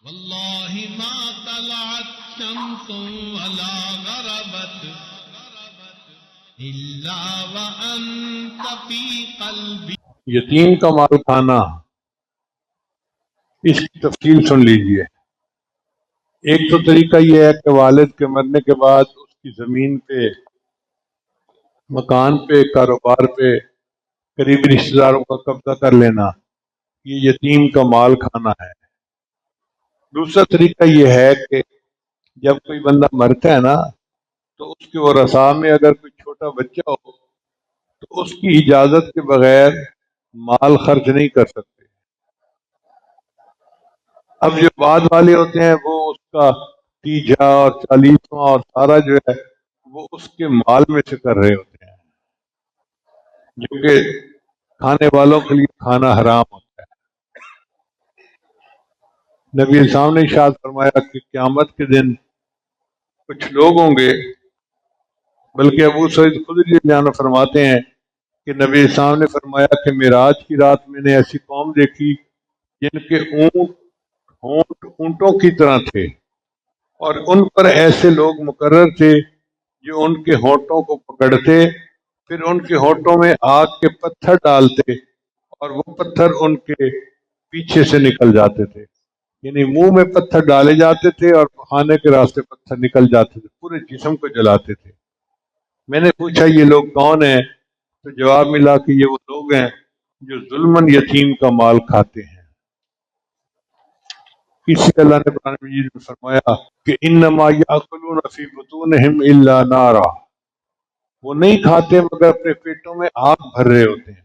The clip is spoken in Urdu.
واللہ ما طلعت شمس ولا غربت الا وانت فی قلبی. یتیم کا مال کھانا، اس کی تفصیل سن لیجئے۔ ایک تو طریقہ یہ ہے کہ والد کے مرنے کے بعد اس کی زمین پہ، مکان پہ، کاروبار پہ قریبی رشتہ داروں کا قبضہ کر لینا، یہ یتیم کا مال کھانا ہے۔ دوسرا طریقہ یہ ہے کہ جب کوئی بندہ مرتا ہے نا تو اس کے ورثاء میں اگر کوئی چھوٹا بچہ ہو تو اس کی اجازت کے بغیر مال خرچ نہیں کر سکتے۔ اب جو بعد والے ہوتے ہیں وہ اس کا تیجا اور چالیسواں اور سارا جو ہے وہ اس کے مال میں سے کر رہے ہوتے ہیں، جو کہ کھانے والوں کے لیے کھانا حرام ہوتا ہے۔ نبی اسلام نے ارشاد فرمایا کہ قیامت کے دن کچھ لوگ ہوں گے، بلکہ ابو سعید خدری رضی اللہ عنہ فرماتے ہیں کہ نبی اسلام نے فرمایا کہ معراج کی رات میں نے ایسی قوم دیکھی جن کے ہونٹ اونٹوں کی طرح تھے، اور ان پر ایسے لوگ مقرر تھے جو ان کے ہونٹوں کو پکڑتے، پھر ان کے ہونٹوں میں آگ کے پتھر ڈالتے اور وہ پتھر ان کے پیچھے سے نکل جاتے تھے، یعنی منہ میں پتھر ڈالے جاتے تھے اور کھانے کے راستے پتھر نکل جاتے تھے، پورے جسم کو جلاتے تھے۔ میں نے پوچھا یہ لوگ کون ہیں؟ تو جواب ملا کہ یہ وہ لوگ ہیں جو ظلماً یتیم کا مال کھاتے ہیں۔ اسی اللہ نے قرآن مجید میں فرمایا کہ انما یاکلون فی بطونہم الا نارا، وہ نہیں کھاتے مگر اپنے پیٹوں میں آگ بھر رہے ہوتے ہیں۔